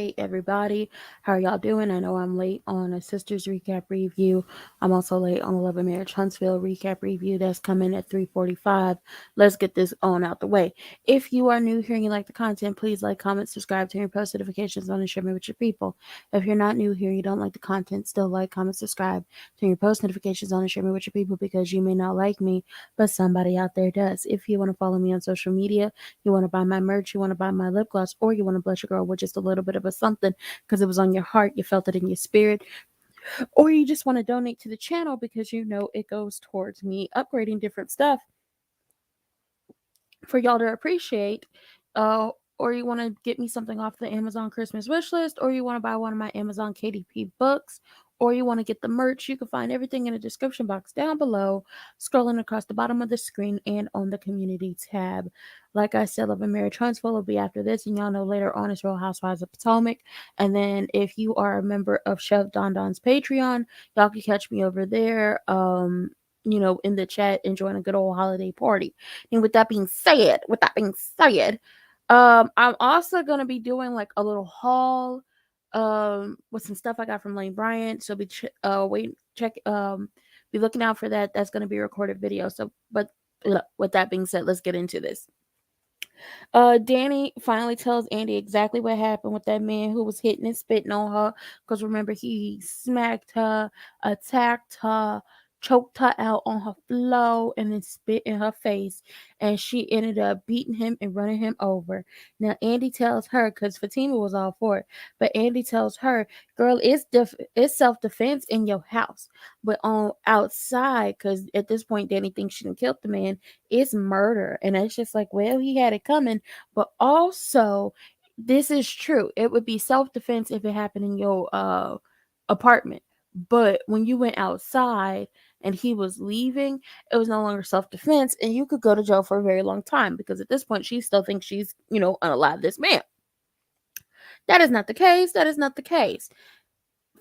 Hey everybody, how are y'all doing? I know I'm late on a Sisters recap review. I'm also late on a Love and Marriage Huntsville recap review that's coming at 3:45. Let's get this on out the way. If you are new here and you like the content, please like, comment, subscribe, turn your post notifications on, and share me with your people. If you're not new here and you don't like the content, still like, comment, subscribe, turn your post notifications on, and share me with your people because you may not like me, but somebody out there does. If you want to follow me on social media, you want to buy my merch, you want to buy my lip gloss, or you want to bless your girl with just a little bit of a something because it was on your heart, you felt it in your spirit, or you just want to donate to the channel because you know it goes towards me upgrading different stuff for y'all to appreciate, or you want to get me something off the Amazon Christmas wish list, or you want to buy one of my Amazon KDP books, or you want to get the merch, you can find everything in the description box down below, scrolling across the bottom of the screen and on the community tab. Like I said, Love and Marriage Huntsville will be after this, and y'all know later on is Real Housewives of Potomac. And then if you are a member of Chef Don Don's Patreon, y'all can catch me over there. In the chat enjoying a good old holiday party. And with that being said, I'm also gonna be doing like a little haul, with some stuff I got from Lane Bryant. So be looking out for that. That's gonna be a recorded video. With that being said, let's get into this. Danny finally tells Andy exactly what happened with that man who was hitting and spitting on her. Because remember, he smacked her, attacked her, choked her out on her floor, and then spit in her face. And she ended up beating him and running him over. Now, Andy tells her, because Fatima was all for it, but Andy tells her, girl, it's self-defense in your house. But on outside, because at this point, Danny thinks she done killed the man, it's murder. And it's just like, well, he had it coming. But also, this is true. It would be self-defense if it happened in your apartment. But when you went outside and he was leaving, it was no longer self-defense, and you could go to jail for a very long time because at this point she still thinks she's, unalive this man. That is not the case. That is not the case.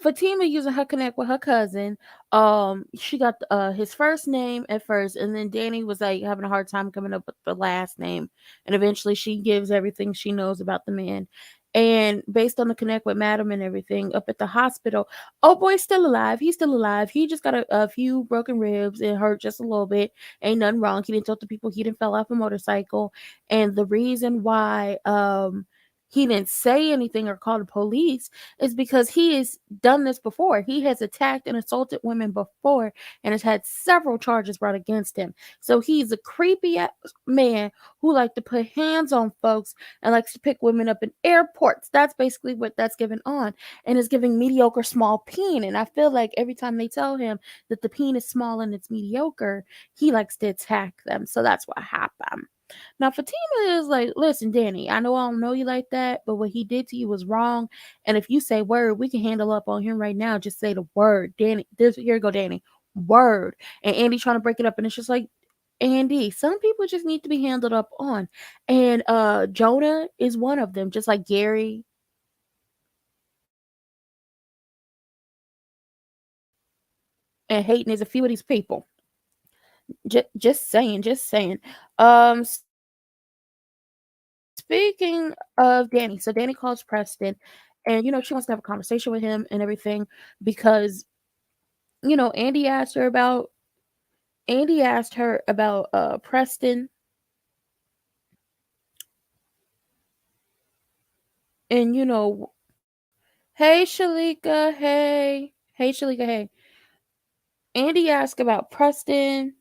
Fatima using her connect with her cousin. She got his first name at first, and then Danny was like having a hard time coming up with the last name, and eventually she gives everything she knows about the man. And based on the connect with Madam and everything up at the hospital, oh boy's still alive. He's still alive. He just got a few broken ribs and hurt just a little bit. Ain't nothing wrong. He didn't tell the people he didn't fell off a motorcycle. And the reason why he didn't say anything or call the police is because he has done this before. He has attacked and assaulted women before and has had several charges brought against him. So he's a creepy man who likes to put hands on folks and likes to pick women up in airports. That's basically what that's given on, and is giving mediocre small peen. And I feel like every time they tell him that the peen is small and it's mediocre, he likes to attack them. So that's what happened. Now, Fatima is like, listen, Danny, I know I don't know you like that, but what he did to you was wrong. And if you say word, we can handle up on him right now. Just say the word, Danny. Here you go, Danny. Word. And Andy trying to break it up, and it's just like, Andy, some people just need to be handled up on. And Jonah is one of them, just like Gary. And Hayden is a few of these people. Just saying, just saying. Speaking of Danny, so Danny calls Preston, and she wants to have a conversation with him and everything because Andy asked her about Preston, and hey Shalika, hey Shalika, hey. Andy asked about Preston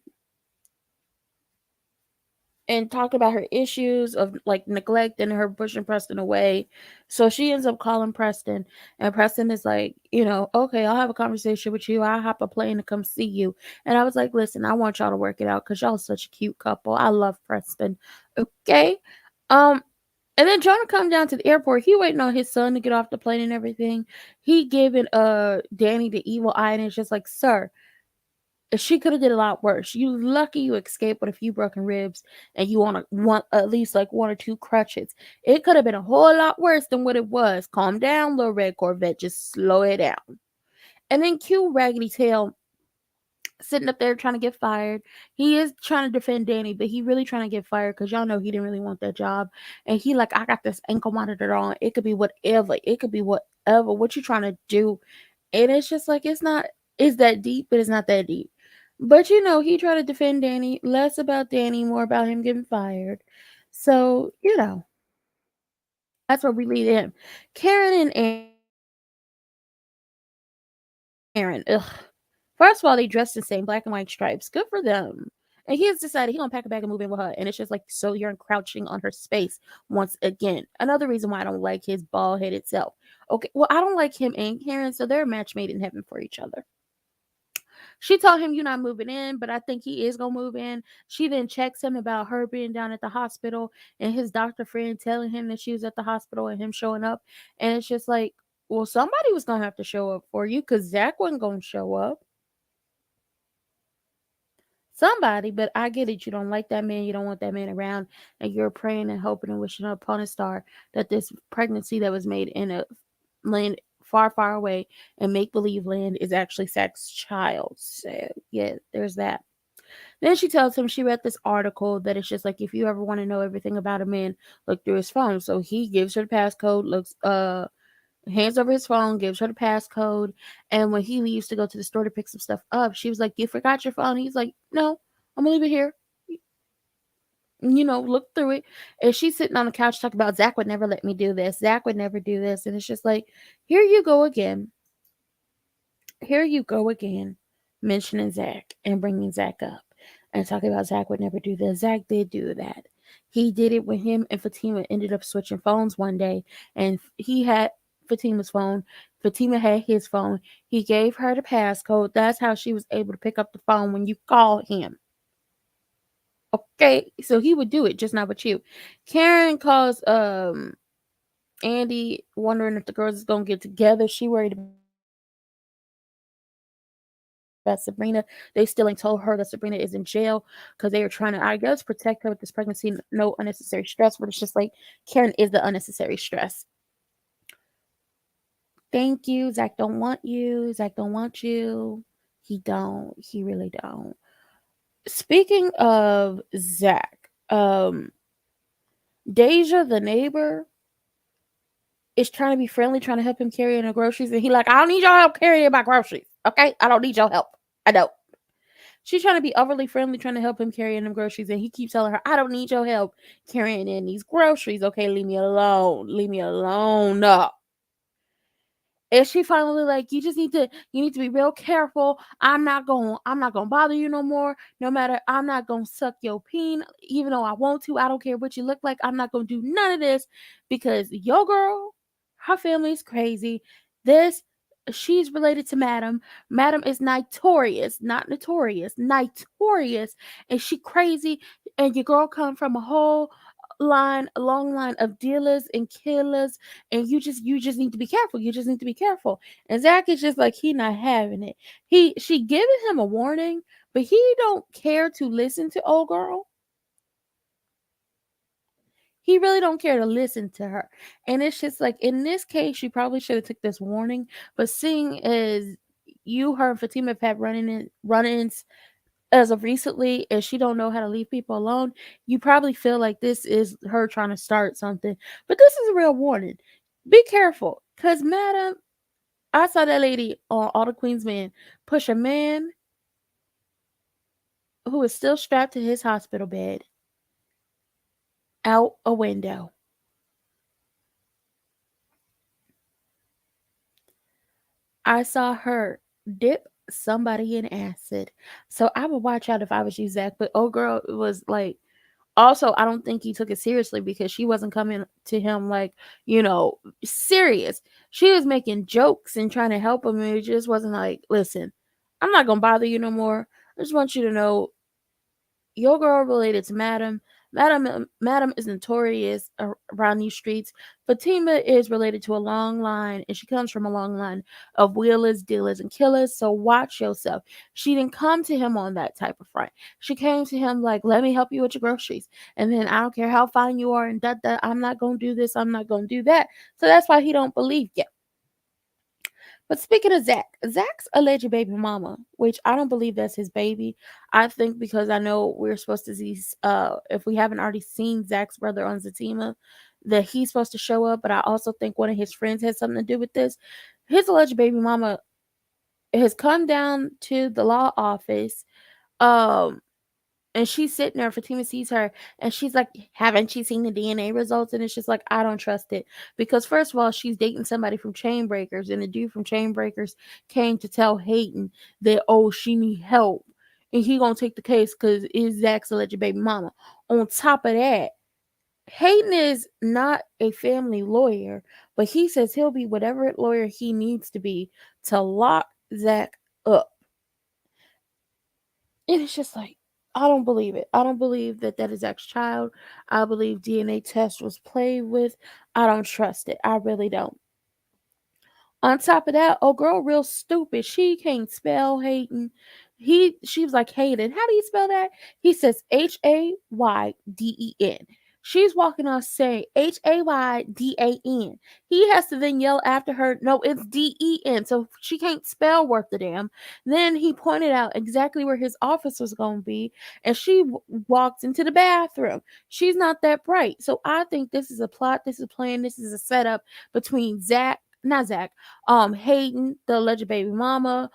and talked about her issues of like neglect and her pushing Preston away. So she ends up calling Preston, and Preston is like, okay, I'll have a conversation with you. I'll hop a plane to come see you. And I was like, listen, I want y'all to work it out because y'all are such a cute couple. I love Preston. Okay. And then Jonah come down to the airport. He waiting on his son to get off the plane and everything. He giving Danny the evil eye, and it's just like, sir, she could have did a lot worse. You lucky you escaped with a few broken ribs and you want at least like one or two crutches. It could have been a whole lot worse than what it was. Calm down, little red Corvette. Just slow it down. And then cue Raggedy Tail sitting up there trying to get fired. He is trying to defend Danny, but he really trying to get fired because y'all know he didn't really want that job. And he like, I got this ankle monitor on. It could be whatever. It could be whatever. What you trying to do? And it's just like it's that deep, but it's not that deep. But he tried to defend Danny, less about Danny, more about him getting fired. So, that's where we lead him. Karen and Aaron, ugh. First of all, they dressed the same, black and white stripes. Good for them. And he has decided he's gonna pack a bag and move in with her. And it's just like, so you're encroaching on her space once again. Another reason why I don't like his bald headed self. Okay, well, I don't like him and Karen, so they're a match made in heaven for each other. She told him you're not moving in, but I think he is gonna move in. She then checks him about her being down at the hospital and his doctor friend telling him that she was at the hospital and him showing up. And it's just like, well, somebody was gonna have to show up for you because Zach wasn't gonna show up. Somebody, but I get it. You don't like that man. You don't want that man around, and you're praying and hoping and wishing upon a star that this pregnancy that was made in a land far, far away and make believe land is actually Zach's child. So yeah, there's that. Then she tells him she read this article that it's just like if you ever want to know everything about a man, look through his phone. So he gives her the passcode, looks hands over his phone, gives her the passcode, and when he leaves to go to the store to pick some stuff up, she was like, "You forgot your phone?" He's like, "No, I'm gonna leave it here." Look through it. And she's sitting on the couch talking about Zach would never let me do this. Zach would never do this. And it's just like, here you go again. Here you go again, mentioning Zach and bringing Zach up and talking about Zach would never do this. Zach did do that. He did it when him and Fatima ended up switching phones one day, and he had Fatima's phone. Fatima had his phone. He gave her the passcode. That's how she was able to pick up the phone when you called him. Okay, so he would do it, just not with you. Karen calls Andy, wondering if the girls is gonna get together. She worried about Sabrina. They still ain't told her that Sabrina is in jail because they are trying to, I guess, protect her with this pregnancy. No unnecessary stress, but it's just like Karen is the unnecessary stress. Thank you. Zach don't want you. Zach don't want you. He don't. He really don't. Speaking of Zach, Deja, the neighbor, is trying to be friendly, trying to help him carry in the groceries, and he like, I don't need your help carrying my groceries. Okay, I don't need your help. I don't. She's trying to be overly friendly, trying to help him carry in them groceries, and he keeps telling her, I don't need your help carrying in these groceries. Okay, leave me alone. Leave me alone. No. And she finally like, you need to be real careful. I'm not gonna bother you no more. No matter, I'm not gonna suck your peen, even though I want to. I don't care what you look like. I'm not gonna do none of this because your girl, her family is crazy. This She's related to Madam. Madam is notorious, not notorious, notorious, and she crazy. And your girl come from a long line of dealers and killers, and you just need to be careful. You just need to be careful. And Zach is just like he not having it. She giving him a warning, but he don't care to listen to old girl. He really don't care to listen to her. And it's just like in this case, you probably should have took this warning. But seeing as her and Fatima have had run-ins as of recently, and she don't know how to leave people alone, you probably feel like this is her trying to start something. But this is a real warning. Be careful. Cause Madam, I saw that lady on All the Queen's Men push a man who is still strapped to his hospital bed out a window. I saw her dip somebody in acid. So I would watch out if I was you, Zach. But old girl was like, also, I don't think he took it seriously because she wasn't coming to him like, serious. She was making jokes and trying to help him. And it just wasn't like, listen, I'm not going to bother you no more. I just want you to know your girl related to Madam. Madam is notorious around these streets. Fatima is related to a long line, and she comes from a long line of wheelers, dealers, and killers. So watch yourself. She didn't come to him on that type of front. She came to him like, "Let me help you with your groceries," and then I don't care how fine you are, and that I'm not gonna do this. I'm not gonna do that. So that's why he don't believe you. But speaking of Zach, Zach's alleged baby mama, which I don't believe that's his baby. I think because I know we're supposed to see, if we haven't already seen Zach's brother on Zatima, that he's supposed to show up. But I also think one of his friends has something to do with this. His alleged baby mama has come down to the law office. Um, and she's sitting there, Fatima sees her, and she's like, haven't you seen the DNA results? And it's just like, I don't trust it. Because first of all, she's dating somebody from Chain Breakers, and the dude from Chain Breakers came to tell Hayden that, oh, she need help. And he gonna take the case because it's Zach's alleged baby mama. On top of that, Hayden is not a family lawyer, but he says he'll be whatever lawyer he needs to be to lock Zach up. And it's just like, I don't believe it. I don't believe that that is Zach's child. I believe DNA test was played with. I don't trust it. I really don't. On top of that, oh girl, real stupid. She can't spell Hayden. She was like, Hayden, how do you spell that? He says Hayden. She's walking off saying Haydan. He has to then yell after her, no, it's Den. So she can't spell worth the damn. Then he pointed out exactly where his office was going to be, and she walked into the bathroom. She's not that bright. So I think this is a plot, this is a plan, this is a setup between not Zach, Hayden, the alleged baby mama,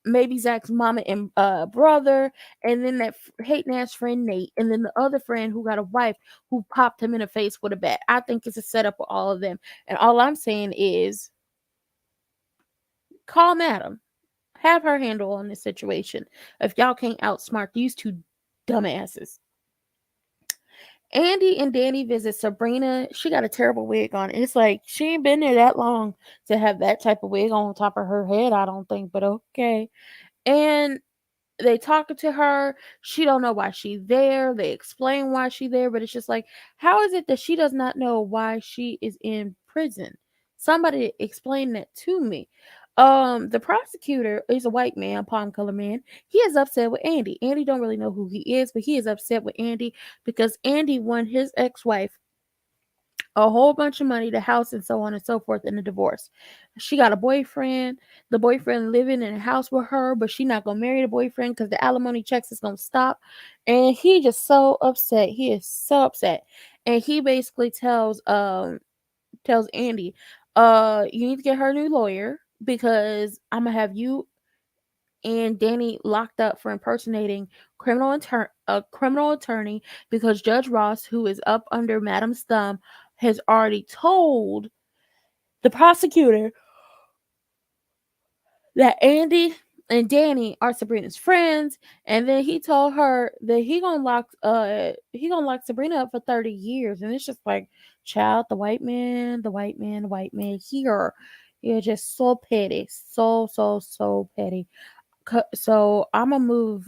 maybe Zach's mama and brother, and then that Hayden ass friend Nate, and then the other friend who got a wife who popped him in the face with a bat. I think it's a setup with all of them. And all I'm saying is call Madam. Have her handle on this situation. If y'all can't outsmart these two dumbasses. Andy and Danny visit Sabrina. She got a terrible wig on. It's like she ain't been there that long to have that type of wig on top of her head, I don't think, but okay. And they talking to her. She don't know why she's there. They explain why she's there, but it's just like, how is it that she does not know why she is in prison? Somebody explain that to me. The prosecutor is a white man, palm color man. He is upset with Andy. Andy don't really know who he is, but he is upset with Andy because Andy won his ex-wife a whole bunch of money, the house, and so on and so forth in the divorce. She got a boyfriend. The boyfriend living in a house with her, but she not gonna marry the boyfriend because the alimony checks is gonna stop. And he just so upset. He is so upset. And he basically tells Andy, you need to get her a new lawyer because I'm gonna have you and Danny locked up for impersonating a criminal attorney because Judge Ross, who is up under Madam's thumb, has already told the prosecutor that Andy and Danny are Sabrina's friends, and then he told her that he gonna lock Sabrina up for 30 years. And it's just like, child, the white man here. You're just so petty. So petty. So I'm gonna move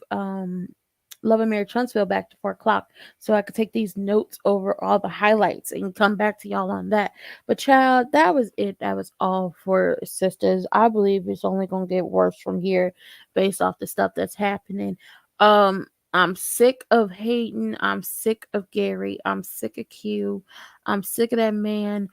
Love and Marriage Huntsville back to 4 o'clock so I could take these notes over all the highlights and come back to y'all on that. But child, that was it. That was all for Sisters. I believe it's only gonna get worse from here based off the stuff that's happening. I'm sick of Hayden. I'm sick of Gary. I'm sick of Q. I'm sick of that man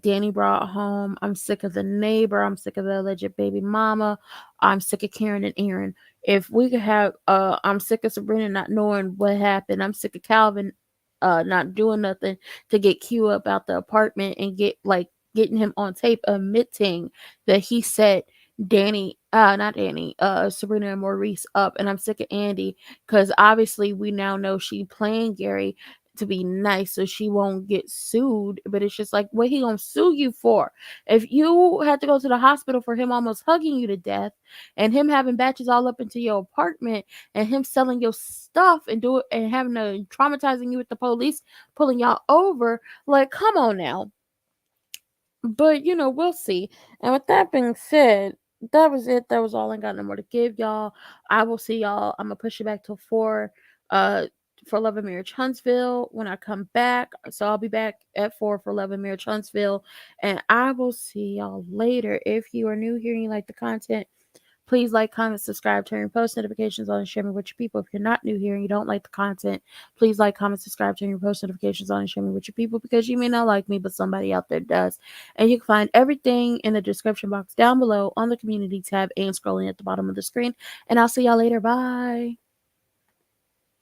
Danny brought home. I'm sick of the neighbor. I'm sick of the alleged baby mama. I'm sick of Karen and Aaron. If we could have, I'm sick of Sabrina not knowing what happened. I'm sick of Calvin, not doing nothing to get Q up out the apartment and getting him on tape admitting that he set not Danny, Sabrina and Maurice up. And I'm sick of Andy because obviously we now know she playing Gary to be nice so she won't get sued. But it's just like, what he gonna sue you for? If you had to go to the hospital for him almost hugging you to death and him having batches all up into your apartment and him selling your stuff and do it and having to traumatizing you with the police pulling y'all over, like, come on now. But we'll see. And with that being said, that was it. That was all. I got no more to give y'all. I will see y'all. I'm gonna push it back till 4. For Love and Marriage Huntsville when I come back. So I'll be back at 4 for Love and Marriage Huntsville. And I will see y'all later. If you are new here and you like the content, Please like, comment, subscribe, turn your post notifications on, and share me with your people. If you're not new here and you don't like the content, please like, comment, subscribe, turn your post notifications on, and share me with your people, because you may not like me, but somebody out there does. And you can find everything in the description box down below on the community tab and scrolling at the bottom of the screen. And I'll see y'all later. Bye.